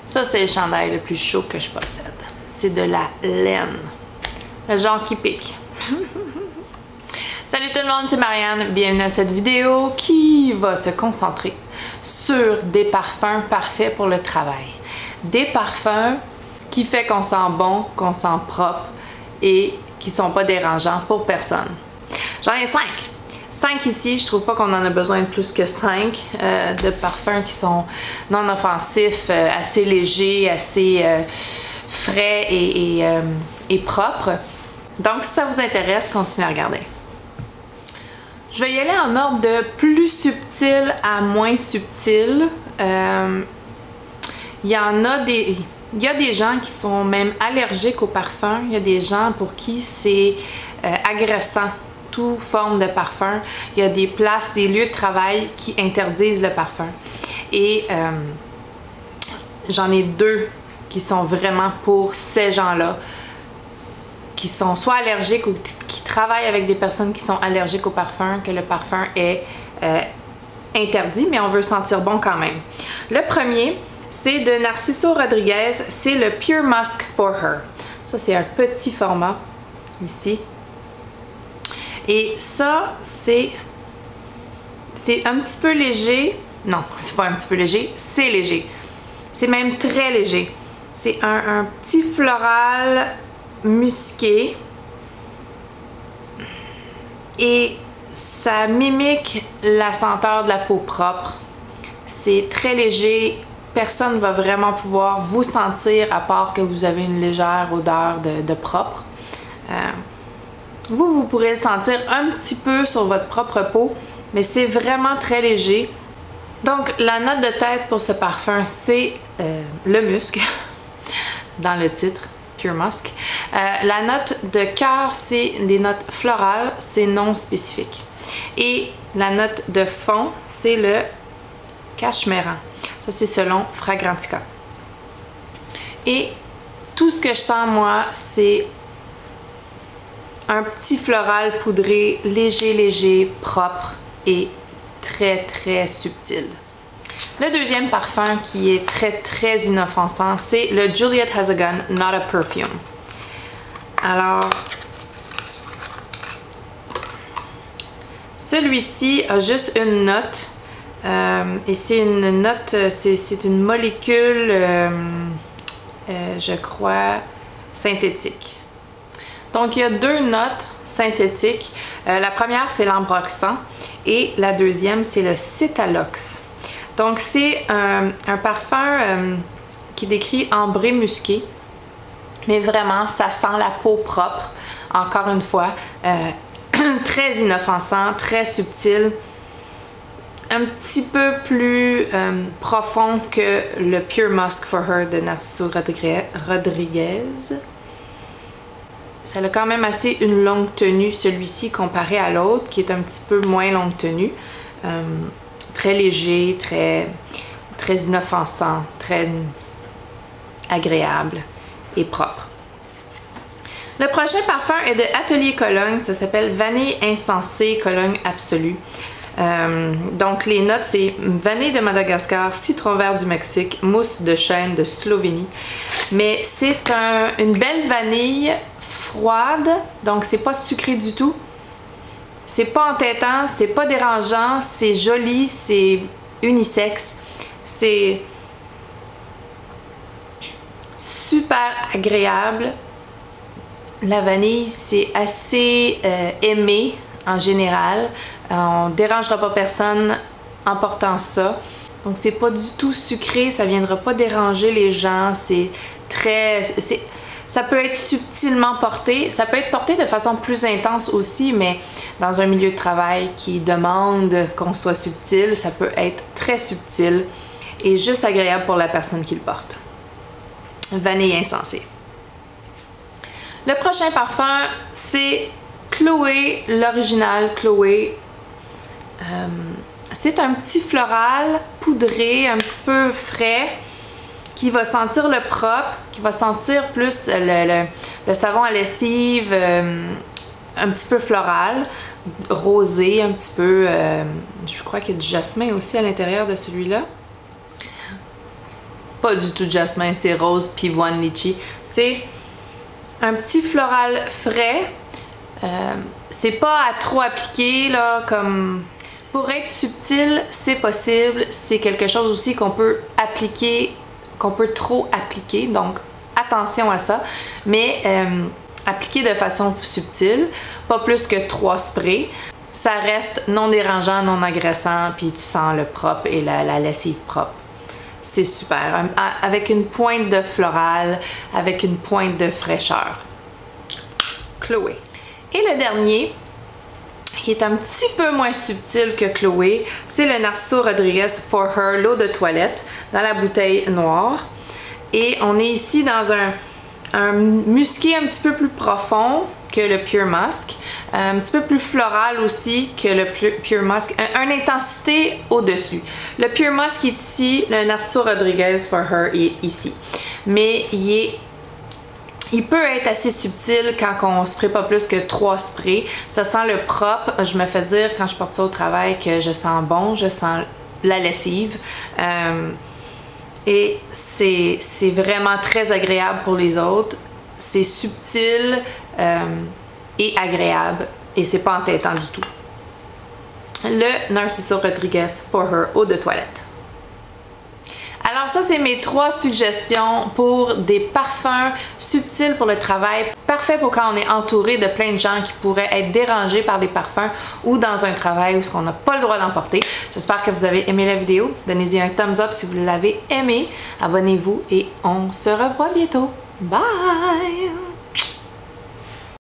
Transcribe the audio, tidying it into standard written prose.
Ça, c'est le chandail le plus chaud que je possède. C'est de la laine. Le genre qui pique. Salut tout le monde, c'est Marianne. Bienvenue à cette vidéo qui va se concentrer sur des parfums parfaits pour le travail. Des parfums qui font qu'on sent bon, qu'on sent propre et qui sont pas dérangeants pour personne. J'en ai 5. 5 ici, je trouve pas qu'on en a besoin de plus que 5 de parfums qui sont non offensifs, assez légers, assez frais et propres. Donc si ça vous intéresse, continuez à regarder. Je vais y aller en ordre de plus subtil à moins subtil. Il y a des gens qui sont même allergiques au parfum. Il y a des gens pour qui c'est agressant, toute forme de parfum. Il y a des places, des lieux de travail qui interdisent le parfum. Et j'en ai 2 qui sont vraiment pour ces gens-là, qui sont soit allergiques ou qui travaillent avec des personnes qui sont allergiques au parfum, que le parfum est interdit, mais on veut sentir bon quand même. Le premier, c'est de Narciso Rodriguez, c'est le Pure Musk for Her. Ça, c'est un petit format, ici. Et ça, c'est un petit peu léger. Non, c'est pas un petit peu léger, c'est léger. C'est même très léger. C'est un petit floral musqué. Et ça mimique la senteur de la peau propre. C'est très léger. Personne ne va vraiment pouvoir vous sentir à part que vous avez une légère odeur de propre. Vous pourrez le sentir un petit peu sur votre propre peau, mais c'est vraiment très léger. Donc, la note de tête pour ce parfum, c'est le musc, dans le titre, Pure Musk. La note de cœur, c'est des notes florales, c'est non spécifique. Et la note de fond, c'est le cachemiran. Ça, c'est selon Fragrantica. Et tout ce que je sens, moi, c'est un petit floral poudré, léger, propre et très subtil. Le deuxième parfum qui est très inoffensant, c'est le Juliette Has a Gun Not a Perfume. Alors, celui-ci a juste une note. Et c'est une note, c'est une molécule, je crois, synthétique. Donc, il y a 2 notes synthétiques. La première, c'est l'ambroxan et la deuxième, c'est le cétalox. Donc, c'est un parfum qui décrit ambré musqué, mais vraiment, ça sent la peau propre, encore une fois, très inoffensant, très subtil. Un petit peu plus profond que le Pure Musk for Her de Narciso Rodriguez. Ça a quand même assez une longue tenue, celui-ci, comparé à l'autre, qui est un petit peu moins longue tenue. Très léger, très inoffensant, très agréable et propre. Le prochain parfum est de Atelier Cologne. Ça s'appelle Vanille Insensée Cologne Absolue. Donc les notes, c'est vanille de Madagascar, citron vert du Mexique, mousse de chêne de Slovénie. Mais c'est une belle vanille froide, donc c'est pas sucré du tout. C'est pas entêtant, c'est pas dérangeant, c'est joli, c'est unisexe. C'est super agréable. La vanille, c'est assez aimé en général. On ne dérangera pas personne en portant ça. Donc c'est pas du tout sucré, ça viendra pas déranger les gens. Ça peut être subtilement porté. Ça peut être porté de façon plus intense aussi, mais dans un milieu de travail qui demande qu'on soit subtil, ça peut être très subtil et juste agréable pour la personne qui le porte. Vanille Insensée. Le prochain parfum, c'est Chloé, l'original Chloé. C'est un petit floral poudré, un petit peu frais, qui va sentir le propre, qui va sentir plus le savon à lessive, un petit peu floral, rosé, un petit peu, je crois qu'il y a du jasmin aussi à l'intérieur de celui-là. pas du tout jasmin, c'est rose, pivoine, litchi. C'est un petit floral frais. C'est pas à trop appliquer, là, comme... Pour être subtil, c'est possible. C'est quelque chose aussi qu'on peut appliquer, qu'on peut trop appliquer. Donc, attention à ça. Mais appliquer de façon subtile, pas plus que 3 sprays. Ça reste non dérangeant, non agressant, puis tu sens le propre et la lessive propre. C'est super. Avec une pointe de floral, avec une pointe de fraîcheur. Chloé. Et le dernier, qui est un petit peu moins subtil que Chloé, c'est le Narciso Rodriguez For Her l'eau de toilette dans la bouteille noire. Et on est ici dans un musqué un petit peu plus profond que le Pure Musk, un petit peu plus floral aussi que le Pure Musk, une intensité au-dessus. Le Pure Musk est ici, le Narciso Rodriguez For Her est ici. Mais il peut être assez subtil quand on spray pas plus que 3 sprays. Ça sent le propre. Je me fais dire quand je porte ça au travail que je sens bon, je sens la lessive. Et c'est vraiment très agréable pour les autres. C'est subtil et agréable. Et c'est pas entêtant du tout. Le Narciso Rodriguez For Her eau de toilette. Alors ça, c'est mes 3 suggestions pour des parfums subtils pour le travail, parfait pour quand on est entouré de plein de gens qui pourraient être dérangés par des parfums ou dans un travail où on n'a pas le droit d'en porter. J'espère que vous avez aimé la vidéo. Donnez-y un thumbs up si vous l'avez aimé. Abonnez-vous et on se revoit bientôt. Bye!